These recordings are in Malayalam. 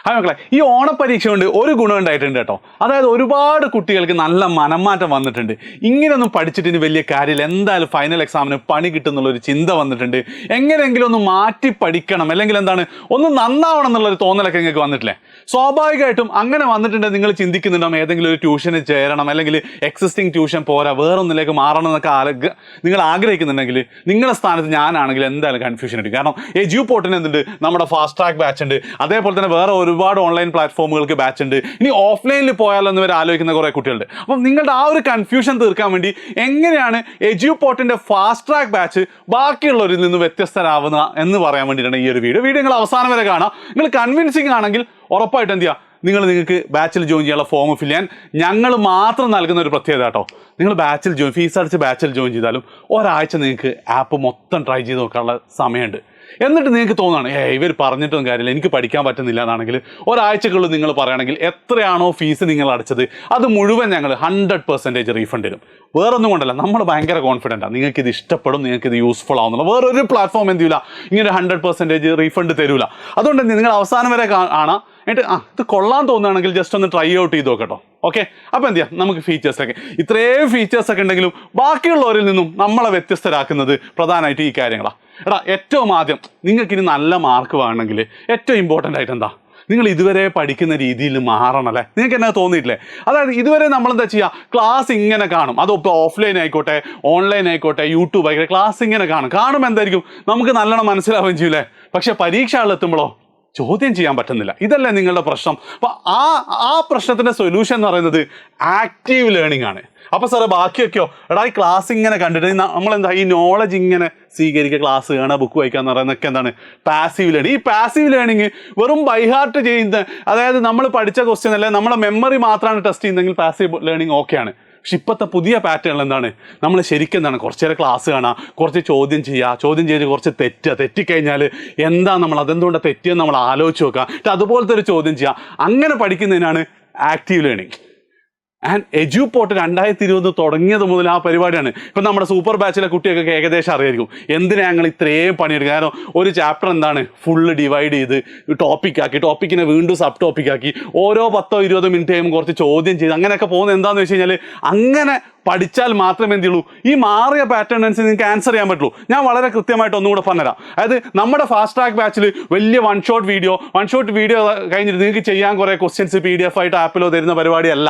ഹായ് മക്കളെ, ഈ ഓണപ്പരീക്ഷ കൊണ്ട് ഒരു ഗുണം ഉണ്ടായിട്ടുണ്ട് കേട്ടോ. അതായത് ഒരുപാട് കുട്ടികൾക്ക് നല്ല മനംമാറ്റം വന്നിട്ടുണ്ട്. ഇങ്ങനെയൊന്നും പഠിച്ചിട്ട് ഇനി വലിയ കാര്യമില്ല, എന്തായാലും ഫൈനൽ എക്സാമിന് പണി കിട്ടുന്നുള്ളൊരു ചിന്ത വന്നിട്ടുണ്ട്. എങ്ങനെയെങ്കിലും ഒന്ന് മാറ്റി പഠിക്കണം, അല്ലെങ്കിൽ എന്താണ് ഒന്ന് നന്നാവണം എന്നുള്ളൊരു തോന്നലൊക്കെ നിങ്ങൾക്ക് വന്നിട്ടില്ലേ? സ്വാഭാവികമായിട്ടും അങ്ങനെ വന്നിട്ടുണ്ടെങ്കിൽ നിങ്ങൾ ചിന്തിക്കുന്നുണ്ടാവും ഏതെങ്കിലും ഒരു ട്യൂഷന് ചേരണം, അല്ലെങ്കിൽ എക്സിസ്റ്റിംഗ് ട്യൂഷൻ പോരാ വേറൊന്നിലേക്ക് മാറണം എന്നൊക്കെ നിങ്ങൾ ആഗ്രഹിക്കുന്നുണ്ടെങ്കിൽ നിങ്ങളുടെ സ്ഥാനത്ത് ഞാനാണെങ്കിൽ എന്തായാലും കൺഫ്യൂഷൻ ഉണ്ട്. കാരണം എജ്യൂപോർട്ടിന് എന്തുണ്ട്, നമ്മുടെ ഫാസ്റ്റ് ട്രാക്ക് ബാച്ച് ഉണ്ട്, അതേപോലെ തന്നെ വേറെ ഒരുപാട് ഓൺലൈൻ പ്ലാറ്റ്ഫോമുകൾക്ക് ബാച്ച് ഉണ്ട്. ഇനി ഓഫ്ലൈനിൽ പോയാലോ എന്ന് വരെ ആലോചിക്കുന്ന കുറേ കുട്ടികളുണ്ട്. അപ്പം നിങ്ങളുടെ ആ ഒരു കൺഫ്യൂഷൻ തീർക്കാൻ വേണ്ടി എങ്ങനെയാണ് എജ്യൂപോർട്ടിൻ്റെ ഫാസ്റ്റ് ട്രാക്ക് ബാച്ച് ബാക്കിയുള്ളവരിൽ നിന്ന് വ്യത്യസ്തരാവുക എന്ന് പറയാൻ വേണ്ടിയിട്ടാണ് ഈ ഒരു വീഡിയോ നിങ്ങൾ അവസാനം വരെ കാണാം. നിങ്ങൾ കൺവിൻസിങ് ആണെങ്കിൽ ഉറപ്പായിട്ട് എന്ത് ചെയ്യുക, നിങ്ങൾക്ക് ബാച്ചിൽ ജോയിൻ ചെയ്യാനുള്ള ഫോം ഫിൽ ചെയ്യാൻ ഞങ്ങൾ മാത്രം നൽകുന്ന ഒരു പ്രത്യേകത കേട്ടോ. നിങ്ങൾ ബാച്ചിൽ ഫീസ് അടിച്ച് ബാച്ചിൽ ജോയിൻ ചെയ്താലും ഒരാഴ്ച നിങ്ങൾക്ക് ആപ്പ് മൊത്തം ട്രൈ ചെയ്ത് നോക്കാനുള്ള സമയമുണ്ട്. എന്നിട്ട് നിങ്ങൾക്ക് തോന്നുകയാണ് ഇവർ പറഞ്ഞിട്ടൊന്നും കാര്യമില്ല, എനിക്ക് പഠിക്കാൻ പറ്റുന്നില്ല എന്നാണെങ്കിൽ ഒരാഴ്ചക്കുള്ളിൽ നിങ്ങൾ പറയുകയാണെങ്കിൽ എത്രയാണോ ഫീസ് നിങ്ങൾ അടച്ചത് അത് മുഴുവൻ ഞങ്ങൾ 100% റീഫണ്ട് തരും. വേറൊന്നും കൊണ്ടല്ല, നമ്മൾ ഭയങ്കര കോൺഫിഡൻറ്റാണ് നിങ്ങൾക്കിത് ഇഷ്ടപ്പെടും, നിങ്ങൾക്കിത് യൂസ്ഫുൾ ആവുന്നുള്ളൂ. വേറൊരു പ്ലാറ്റ്ഫോം എന്ത് ചെയ്യില്ല ഇങ്ങനെ 100% റീഫണ്ട് തരില്ല. അതുകൊണ്ട് നിങ്ങൾ അവസാനം വരെ കാണാം. എന്നിട്ട് ഇത് കൊള്ളാൻ തോന്നുകയാണെങ്കിൽ ജസ്റ്റ് ഒന്ന് ട്രൈ ഔട്ട് ചെയ്ത് നോക്കട്ടോ. ഓക്കെ, അപ്പോൾ എന്ത് ചെയ്യാം, നമുക്ക് ഫീച്ചേഴ്സൊക്കെ ഇത്രയും ഫീച്ചേഴ്സൊക്കെ ഉണ്ടെങ്കിലും ബാക്കിയുള്ളവരിൽ നിന്നും നമ്മളെ വ്യത്യസ്തരാക്കുന്നത് പ്രധാനമായിട്ട് ഈ കാര്യങ്ങളാണ്. ഏറ്റവും ആദ്യം നിങ്ങൾക്കിനി നല്ല മാർക്ക് വേണമെങ്കിൽ ഏറ്റവും ഇമ്പോർട്ടൻ്റ് ആയിട്ട് എന്താ, നിങ്ങൾ ഇതുവരെ പഠിക്കുന്ന രീതിയിൽ മാറണം അല്ലേ? നിങ്ങൾക്ക് എന്നാ തോന്നിയിട്ടില്ലേ? അതായത് ഇതുവരെ നമ്മളെന്താ ചെയ്യുക, ക്ലാസ് ഇങ്ങനെ കാണും, അതിപ്പോൾ ഓഫ്ലൈൻ ആയിക്കോട്ടെ ഓൺലൈൻ ആയിക്കോട്ടെ യൂട്യൂബ് ആയിക്കോട്ടെ, ക്ലാസ് ഇങ്ങനെ കാണും എന്തായിരിക്കും നമുക്ക് നല്ലോണം മനസ്സിലാവുകയും ചെയ്യൂലേ. പക്ഷേ പരീക്ഷകളിലെത്തുമ്പോഴോ ചോദ്യം ചെയ്യാൻ പറ്റുന്നില്ല. ഇതല്ലേ നിങ്ങളുടെ പ്രശ്നം. അപ്പോൾ ആ പ്രശ്നത്തിൻ്റെ സൊല്യൂഷൻ എന്ന് പറയുന്നത് ആക്റ്റീവ് ലേണിംഗ് ആണ്. അപ്പോൾ സാറേ ബാക്കിയൊക്കെയോ, ഈ ക്ലാസ് ഇങ്ങനെ കണ്ടിട്ട് നമ്മളെന്താ ഈ നോളജ് ഇങ്ങനെ സ്വീകരിക്കുക, ക്ലാസ് കാണുക, ബുക്ക് വായിക്കുക എന്ന് പറയുന്നതൊക്കെ എന്താണ് പാസീവ് ലേണിംഗ്. ഈ പാസീവ് ലേണിംഗ് വെറും ബൈഹാർട്ട് ചെയ്യുന്ന, അതായത് നമ്മൾ പഠിച്ച ക്വസ്റ്റ്യൻ അല്ലെ നമ്മളെ മെമ്മറി മാത്രമാണ് ടെസ്റ്റ് ചെയ്യുന്നതെങ്കിൽ പാസീവ് ലേണിംഗ് ഓക്കെയാണ്. പക്ഷെ ഇപ്പോഴത്തെ പുതിയ പാറ്റേണിൽ എന്താണ്, നമ്മൾ ശരിക്കും എന്താണ് കുറച്ച് നേരം ക്ലാസ് കാണുക, കുറച്ച് ചോദ്യം ചെയ്യുക, ചോദ്യം ചെയ്ത് കുറച്ച് തെറ്റിക്കഴിഞ്ഞാൽ എന്താ നമ്മൾ അതെന്തുകൊണ്ട് തെറ്റിയെന്ന് നമ്മൾ ആലോചിച്ച് നോക്കുക, എന്നിട്ട് അതുപോലത്തെ ഒരു ചോദ്യം ചെയ്യുക. അങ്ങനെ പഠിക്കുന്നതിനാണ് ആക്റ്റീവ് ലേണിംഗ്. ആൻഡ് എജ്യൂപോർട്ട് 2020 തുടങ്ങിയത് മുതൽ ആ പരിപാടിയാണ്. ഇപ്പം നമ്മുടെ സൂപ്പർ ബാച്ചിലെ കുട്ടികൾക്ക് ഏകദേശം അറിയായിരിക്കും എന്തിനാ ഞങ്ങൾ ഇത്രയും പണിയെടുക്കുക. കാരണം ഒരു ചാപ്റ്റർ എന്താണ് ഫുള്ള് ഡിവൈഡ് ചെയ്ത് ടോപ്പിക്കിനെ വീണ്ടും സബ് ടോപ്പിക്കാക്കി ഓരോ 10-20 മിനിറ്റ് കഴിയുമ്പോൾ കുറച്ച് ചോദ്യം ചെയ്ത് അങ്ങനെയൊക്കെ പോകുന്നത് എന്താണെന്ന് വെച്ച് കഴിഞ്ഞാൽ അങ്ങനെ പഠിച്ചാൽ മാത്രമേ എന്ത് ചെയ്യുള്ളൂ ഈ മാറിയ പാറ്റേൺ അനുസരിച്ച് നിങ്ങൾക്ക് ആൻസർ ചെയ്യാൻ പറ്റുള്ളൂ. ഞാൻ വളരെ കൃത്യമായിട്ട് ഒന്നുകൂടെ പറഞ്ഞുതരാം. അതായത് നമ്മുടെ ഫാസ്റ്റ് ട്രാക്ക് ബാച്ചിൽ വലിയ വൺ ഷോട്ട് വീഡിയോ കഴിഞ്ഞിട്ട് നിങ്ങൾക്ക് ചെയ്യാൻ കുറേ ക്വസ്റ്റ്യൻസ് PDF ആയിട്ട് ആപ്പിലോ തരുന്ന പരിപാടിയല്ല.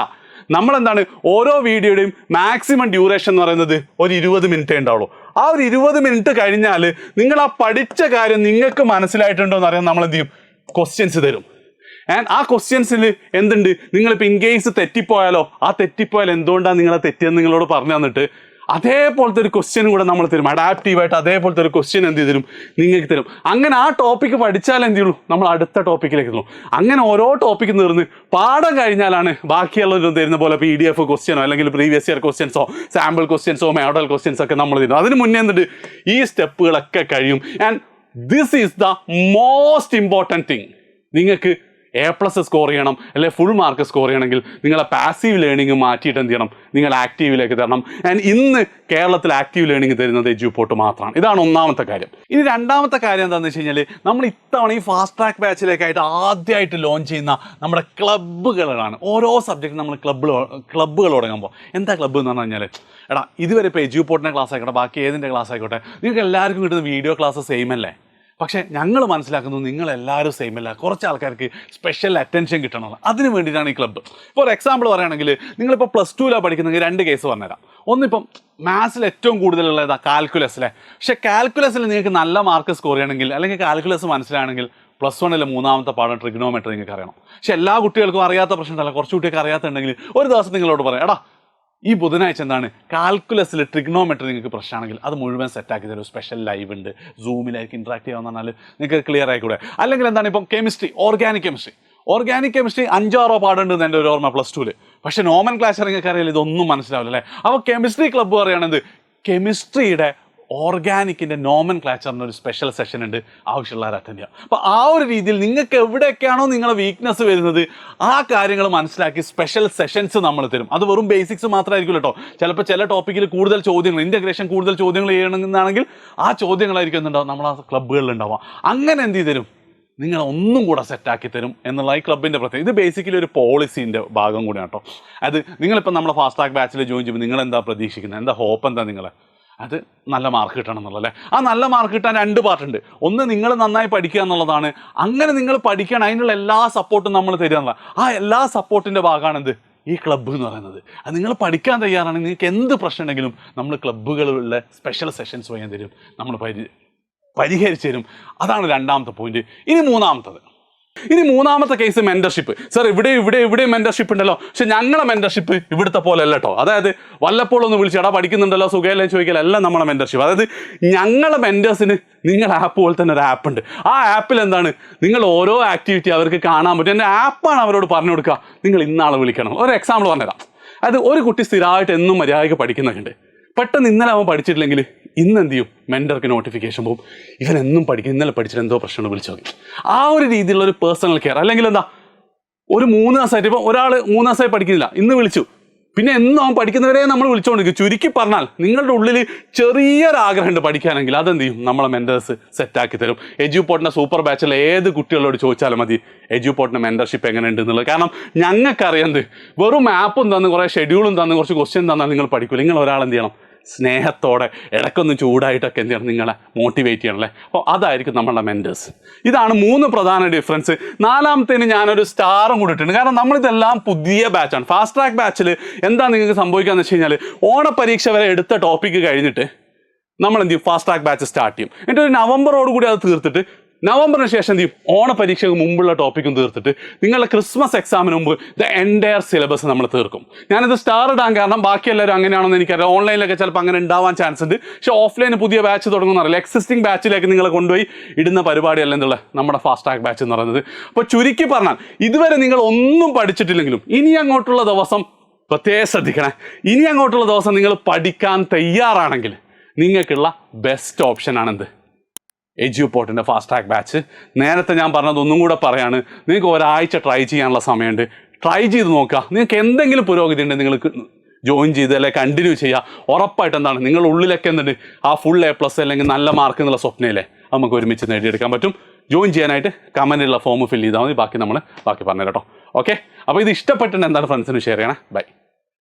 നമ്മളെന്താണ് ഓരോ വീഡിയോയുടെയും മാക്സിമം ഡ്യൂറേഷൻ എന്ന് പറയുന്നത് ഒരു 20 മിനിറ്റേ ഉണ്ടാവുള്ളൂ. ആ ഒരു 20 മിനിറ്റ് കഴിഞ്ഞാൽ നിങ്ങൾ ആ പഠിച്ച കാര്യം നിങ്ങൾക്ക് മനസ്സിലായിട്ടുണ്ടോ എന്ന് അറിയാൻ നമ്മൾ എന്ത് ചെയ്യും, ക്വസ്റ്റ്യൻസ് തരും. ആൻഡ് ആ ക്വസ്റ്റ്യൻസിൽ എന്തുണ്ട്, നിങ്ങളിപ്പോൾ ഇൻ കേസ് തെറ്റിപ്പോയാൽ എന്തുകൊണ്ടാണ് നിങ്ങളെ തെറ്റിയെന്ന് നിങ്ങളോട് പറഞ്ഞു തന്നിട്ട് അതേപോലത്തെ ഒരു ക്വസ്റ്റ്യനും കൂടെ നമ്മൾ തരും. അഡാപ്റ്റീവായിട്ട് അതേപോലത്തെ ഒരു ക്വസ്റ്റ്യൻ എന്ത് തരും, നിങ്ങൾക്ക് തരും. അങ്ങനെ ആ ടോപ്പിക്ക് പഠിച്ചാൽ എന്ത് ചെയ്യുള്ളൂ, നമ്മൾ അടുത്ത ടോപ്പിക്കിലേക്ക് എത്തുള്ളൂ. അങ്ങനെ ഓരോ ടോപ്പിക്ക് നിർന്ന് പാഠം കഴിഞ്ഞാലാണ് ബാക്കിയുള്ളവർ തരുന്ന പോലെ PDF ക്വസ്റ്റ്യനോ അല്ലെങ്കിൽ പ്രീവിയസ് ഇയർ ക്വസ്റ്റ്യൻസോ സാമ്പിൾ ക്വസ്റ്റ്യൻസോ മോഡൽ ക്വസ്റ്റ്യൻസോ ഒക്കെ നമ്മൾ തരും. അതിന് മുന്നേ എന്തുണ്ട്, ഈ സ്റ്റെപ്പുകളൊക്കെ കഴിയും. And this is the most important thing. നിങ്ങൾക്ക് A+ സ്കോർ ചെയ്യണം, അല്ലെങ്കിൽ ഫുൾ മാർക്ക് സ്കോർ ചെയ്യണമെങ്കിൽ നിങ്ങളെ പാസീവ് ലേണിംഗ് മാറ്റിയിട്ട് എന്ത് ചെയ്യണം, നിങ്ങൾ ആക്റ്റീവിലേക്ക് തരണം. ആൻഡ് ഇന്ന് കേരളത്തിൽ ആക്റ്റീവ് ലേണിംഗ് തരുന്നത് എജ്യൂപോർട്ട് മാത്രമാണ്. ഇതാണ് ഒന്നാമത്തെ കാര്യം. ഇനി രണ്ടാമത്തെ കാര്യം എന്താണെന്ന് വെച്ച് കഴിഞ്ഞാൽ നമ്മൾ ഇത്തവണ ഈ ഫാസ്റ്റ് ട്രാക്ക് ബാച്ചിലേക്കായിട്ട് ആദ്യമായിട്ട് ലോഞ്ച് ചെയ്യുന്ന നമ്മുടെ ക്ലബ്ബുകളാണ്. ഓരോ സബ്ജക്റ്റും നമ്മൾ ക്ലബ്ബുകൾ തുടങ്ങുമ്പോൾ എന്താ ക്ലബ്ബ് എന്ന് പറഞ്ഞു കഴിഞ്ഞാൽ, ഇതുവരെ ഇപ്പോൾ എജ്യൂപോർട്ടിൻ്റെ ക്ലാസ് ആയിക്കോട്ടെ ബാക്കി ഏതിൻ്റെ ക്ലാസ് ആയിക്കോട്ടെ നിങ്ങൾക്ക് എല്ലാവർക്കും കിട്ടുന്ന വീഡിയോ ക്ലാസ് സെയിം അല്ലേ? പക്ഷേ ഞങ്ങൾ മനസ്സിലാക്കുന്നത് നിങ്ങളെല്ലാവരും സെയിം അല്ല, കുറച്ച് ആൾക്കാർക്ക് സ്പെഷ്യൽ അറ്റൻഷൻ കിട്ടണം. അതിന് വേണ്ടിയിട്ടാണ് ഈ ക്ലബ്ബ്. ഇപ്പോൾ ഒരു എക്സാമ്പിൾ പറയുകയാണെങ്കിൽ നിങ്ങളിപ്പോൾ +2 പഠിക്കുന്നെങ്കിൽ 2 കേസ് പറഞ്ഞുതരാം. ഒന്നിപ്പം മാത്സിൽ ഏറ്റവും കൂടുതലുള്ള ഏതാ, കാൽക്കുലസിലെ. പക്ഷേ കാൽക്കുലസിൽ നിങ്ങൾക്ക് നല്ല മാർക്ക് സ്കോർ ചെയ്യണമെങ്കിൽ അല്ലെങ്കിൽ കാൽക്കുലസ് മനസ്സിലാണെങ്കിൽ +1 മൂന്നാമത്തെ പാഠം ട്രിഗ്നോമെട്രി നിങ്ങൾക്ക് അറിയണം. പക്ഷേ എല്ലാ കുട്ടികൾക്കും അറിയാത്ത പ്രശ്നമല്ല, കുറച്ച് കുട്ടികൾക്ക് അറിയാത്തുണ്ടെങ്കിൽ ഒരു ദിവസം നിങ്ങളോട് പറയാം, ഈ ബുധനാഴ്ച എന്താണ് കാൽക്കുലസിൽ ട്രിഗ്നോമെട്രി നിങ്ങൾക്ക് പ്രശ്നമാണെങ്കിൽ അത് മുഴുവൻ സെറ്റാക്കി തരും. സ്പെഷ്യൽ ലൈവ് ഉണ്ട്, സൂമിലായിരിക്കും ഇൻട്രാക്ട് ചെയ്യാമെന്ന് പറഞ്ഞാൽ നിങ്ങൾക്ക് ക്ലിയർ ആയിക്കൂടെ. അല്ലെങ്കിൽ എന്താണ് ഇപ്പം കെമിസ്ട്രി, ഓർഗാനിക് കെമിസ്ട്രി 5-6 പാടുണ്ടെന്ന് എൻ്റെ ഒരു ഓർമ്മ +2. പക്ഷേ നോമൻ ക്ലാസ് നിങ്ങൾക്ക് അറിയില്ല, ഇതൊന്നും മനസ്സിലാവില്ല അല്ലേ? അപ്പോൾ കെമിസ്ട്രി ക്ലബ്ബ് പറയുകയാണെന്ന് കെമിസ്ട്രിയുടെ ഓർഗാനിക്കിൻ്റെ നോമൻ ക്ലാച്ചറിന് ഒരു സ്പെഷ്യൽ സെഷൻ ഉണ്ട്, ആവശ്യമുള്ളവർ അറ്റൻഡ് ചെയ്യാം. അപ്പോൾ ആ ഒരു രീതിയിൽ നിങ്ങൾക്ക് എവിടെയൊക്കെയാണോ നിങ്ങളുടെ വീക്ക്നെസ് വരുന്നത് ആ കാര്യങ്ങൾ മനസ്സിലാക്കി സ്പെഷ്യൽ സെഷൻസ് നമ്മൾ തരും. അത് വെറും ബേസിക്സ് മാത്രമായിരിക്കും കേട്ടോ. ചിലപ്പോൾ ചില ടോപ്പിക്കിൽ കൂടുതൽ ചോദ്യങ്ങൾ, ഇൻ്റഗ്രേഷൻ കൂടുതൽ ചോദ്യങ്ങൾ ചെയ്യണമെന്നാണെങ്കിൽ ആ ചോദ്യങ്ങളായിരിക്കും എന്തുണ്ടാവും നമ്മൾ ആ ക്ലബ്ബുകളിൽ ഉണ്ടാവുക. അങ്ങനെ എന്ത് ചെയ്ത് തരും, നിങ്ങളെ ഒന്നും കൂടെ സെറ്റാക്കി തരും എന്നുള്ള ഈ ക്ലബിൻ്റെ പ്രത്യേകത. ഇത് ബേസിക്കലി ഒരു പോളിസീൻ്റെ ഭാഗം കൂടിയാണ് കേട്ടോ. അത് നിങ്ങളിപ്പോൾ നമ്മളെ ഫാസ്റ്റ് ട്രാക്ക് ബാച്ചിൽ ജോയിൻ ചെയ്യുമ്പോൾ നിങ്ങളെന്താ പ്രതീക്ഷിക്കുന്നത്, എന്താ ഹോപ്പ് എന്താ നിങ്ങളെ? അത് നല്ല മാർക്ക് കിട്ടണം എന്നുള്ളതല്ലേ. ആ നല്ല മാർക്ക് കിട്ടാൻ 2 പാർട്ടുണ്ട്. ഒന്ന്, നിങ്ങൾ നന്നായി പഠിക്കുക എന്നുള്ളതാണ്. അങ്ങനെ നിങ്ങൾ പഠിക്കണം, അതിനുള്ള എല്ലാ സപ്പോർട്ടും നമ്മൾ തരിക എന്നുള്ള ആ എല്ലാ സപ്പോർട്ടിൻ്റെ ഭാഗമാണെന്ത് ഈ ക്ലബ്ബ് എന്ന് പറയുന്നത്. അത് നിങ്ങൾ പഠിക്കാൻ തയ്യാറാണെങ്കിൽ നിങ്ങൾക്ക് എന്ത് പ്രശ്നം ഉണ്ടെങ്കിലും നമ്മൾ ക്ലബ്ബുകളുള്ള സ്പെഷ്യൽ സെഷൻസ് ചെയ്യാൻ തരും, നമ്മൾ പരിഹരിച്ചു തരും. അതാണ് 2ാമത്തെ പോയിന്റ്. ഇനി മൂന്നാമത്തെ കേസ് മെൻറ്റർഷിപ്പ്. സാർ ഇവിടെ മെൻറ്റർഷിപ്പ് ഉണ്ടല്ലോ, പക്ഷെ ഞങ്ങളെ മെൻറ്റർഷിപ്പ് ഇവിടുത്തെ പോലെ അല്ല കേട്ടോ. അതായത് വല്ലപ്പോഴൊന്ന് വിളിച്ചടാ പഠിക്കുന്നുണ്ടല്ലോ സുഖമല്ലേ ചോദിക്കലല്ല നമ്മളെ മെൻറ്റർഷിപ്പ്. അതായത് ഞങ്ങളെ മെൻറ്റേഴ്സിന് നിങ്ങളുടെ ആപ്പ് പോലെ തന്നെ ഒരു ആപ്പ് ഉണ്ട്. ആ ആപ്പിൽ എന്താണ്, നിങ്ങൾ ഓരോ ആക്ടിവിറ്റി അവർക്ക് കാണാൻ പറ്റും. എൻ്റെ ആപ്പാണ് അവരോട് പറഞ്ഞു കൊടുക്കുക, നിങ്ങൾ ഇന്നാളെ വിളിക്കണം. ഒരു എക്സാമ്പിൾ പറഞ്ഞുതരാം. അത് ഒരു കുട്ടി സ്ഥിരമായിട്ട് എന്നും മര്യാദയ്ക്ക് പഠിക്കുന്നുണ്ട്. പെട്ടെന്ന് ഇന്നലെ അവൻ പഠിച്ചിട്ടില്ലെങ്കിൽ ഇന്ന് എന്ത് ചെയ്യും, മെൻറ്റർക്ക് നോട്ടിഫിക്കേഷൻ പോകും, ഇവനെന്നും പഠിക്കും, ഇന്നലെ പഠിച്ചിട്ട് എന്തോ പ്രശ്നമാണ് വിളിച്ചു നോക്കി. ആ ഒരു രീതിയിലുള്ള ഒരു പേഴ്സണൽ കെയർ. അല്ലെങ്കിൽ എന്താ, ഒരു 3 ദിവസമായിട്ട് ഇപ്പോൾ ഒരാൾ 3 ദിവസമായി പഠിക്കുന്നില്ല, ഇന്ന് വിളിച്ചു, പിന്നെ എന്നും അവൻ പഠിക്കുന്നവരെ നമ്മൾ വിളിച്ചുകൊണ്ടിരിക്കും. ചുരുക്കി പറഞ്ഞാൽ നിങ്ങളുടെ ഉള്ളിൽ ചെറിയൊരാഗ്രഹമുണ്ട് പഠിക്കാനെങ്കിൽ അതെന്ത് ചെയ്യും, നമ്മളെ മെൻറ്റേഴ്സ് സെറ്റാക്കി തരും. എഡ്യൂപോർട്ടിൻ്റെ സൂപ്പർ ബാച്ചിൽ ഏത് കുട്ടികളോട് ചോദിച്ചാലും മതി എഡ്യൂപോർട്ടിൻ്റെ മെൻറ്റർഷിപ്പ് എങ്ങനെയുണ്ട് എന്നുള്ളത്. കാരണം ഞങ്ങൾക്കറിയാം, വെറും ആപ്പും തന്ന് കുറേ ഷെഡ്യൂളും തന്ന് കുറച്ച് ക്വസ്റ്റ്യൻ തന്നാൽ നിങ്ങൾ പഠിക്കില്ല. നിങ്ങൾ ഒരാളെന്ത് ചെയ്യണം, സ്നേഹത്തോടെ ഇടയ്ക്കൊന്ന് ചൂടായിട്ടൊക്കെ എന്ത് ചെയ്യണം, നിങ്ങളെ മോട്ടിവേറ്റ് ചെയ്യണം അല്ലേ. അപ്പോൾ അതായിരിക്കും നമ്മളുടെ മെൻറ്റേഴ്സ്. ഇതാണ് 3 പ്രധാന ഡിഫറൻസ്. 4ാമത്തേന് ഞാനൊരു സ്റ്റാറും കൂടി ഇട്ടിട്ടുണ്ട്. കാരണം നമ്മളിതെല്ലാം പുതിയ ബാച്ചാണ്. ഫാസ്റ്റ് ട്രാക്ക് ബാച്ചിൽ എന്താ നിങ്ങൾക്ക് സംഭവിക്കുകയെന്ന് വെച്ച് കഴിഞ്ഞാൽ, ഓണപരീക്ഷ വരെ എടുത്ത ടോപ്പിക്ക് കഴിഞ്ഞിട്ട് നമ്മൾ എന്ത് ചെയ്യും, ഫാസ്റ്റ് ട്രാക്ക് ബാച്ച് സ്റ്റാർട്ട് ചെയ്യും. എന്നിട്ട് ഒരു നവംബറോട് കൂടി അത് തീർത്തിട്ട് നവംബറിന് ശേഷം എന്ത് ചെയ്യും, ഓണപരീക്ഷയ്ക്ക് മുമ്പുള്ള ടോപ്പിക്കും തീർത്തിട്ട് നിങ്ങളുടെ ക്രിസ്മസ് എക്സാമിന് മുമ്പ് ദ എൻറ്റയർ സിലബസ് നമ്മൾ തീർക്കും. ഞാനിത് സ്റ്റാർ ഇടാൻ കാരണം ബാക്കി എല്ലാവരും അങ്ങനെയാണെന്ന് എനിക്കറിയാം. ഓൺലൈനിലൊക്കെ ചിലപ്പോൾ അങ്ങനെ ഉണ്ടാവാൻ ചാൻസ് ഉണ്ട്. പക്ഷേ ഓഫ്ലൈന് പുതിയ ബാച്ച് തുടങ്ങുന്നറിയില്ല. എക്സിസ്റ്റിംഗ് ബാച്ചിലേക്ക് നിങ്ങളെ കൊണ്ടുപോയി ഇടുന്ന പരിപാടിയല്ല എന്നുള്ള നമ്മുടെ ഫാസ്റ്റ് ട്രാക്ക് ബാച്ച് എന്ന് പറയുന്നത്. അപ്പോൾ ചുരുക്കി പറഞ്ഞാൽ, ഇതുവരെ നിങ്ങൾ ഒന്നും പഠിച്ചിട്ടില്ലെങ്കിലും ഇനി അങ്ങോട്ടുള്ള ദിവസം പ്രത്യേകം ശ്രദ്ധിക്കണേ. ഇനി അങ്ങോട്ടുള്ള ദിവസം നിങ്ങൾ പഠിക്കാൻ തയ്യാറാണെങ്കിൽ നിങ്ങൾക്കുള്ള ബെസ്റ്റ് ഓപ്ഷനാണെന്ത്, എഡ്യൂപോർട്ടിൻ്റെ ഫാസ്റ്റ് ട്രാക്ക് ബാച്ച്. നേരത്തെ ഞാൻ പറഞ്ഞത് ഒന്നും കൂടെ പറയാണ്, നിങ്ങൾക്ക് ഒരാഴ്ച ട്രൈ ചെയ്യാനുള്ള സമയമുണ്ട്. ട്രൈ ചെയ്ത് നോക്കുക. നിങ്ങൾക്ക് എന്തെങ്കിലും പുരോഗതി ഉണ്ടെങ്കിൽ നിങ്ങൾക്ക് ജോയിൻ ചെയ്ത് അല്ലെങ്കിൽ കണ്ടിന്യൂ ചെയ്യുക. ഉറപ്പായിട്ട് എന്താണ്, നിങ്ങളുടെ ഉള്ളിലൊക്കെ എന്തുണ്ട്, ആ ഫുൾ A+ അല്ലെങ്കിൽ നല്ല മാർക്ക് എന്നുള്ള സ്വപ്നയില്ലേ, നമുക്ക് ഒരുമിച്ച് നേടിയെടുക്കാൻ പറ്റും. ജോയിൻ ചെയ്യാനായിട്ട് കമൻറ്റിലുള്ള ഫോം ഫില്ല് ചെയ്താൽ മതി. ബാക്കി പറഞ്ഞുതരാം കേട്ടോ. ഓക്കെ, അപ്പോൾ ഇത് ഇഷ്ടപ്പെട്ടിട്ട് എന്താണ് ഫ്രണ്ട്സിന് ഷെയർ ചെയ്യണേ. ബൈ.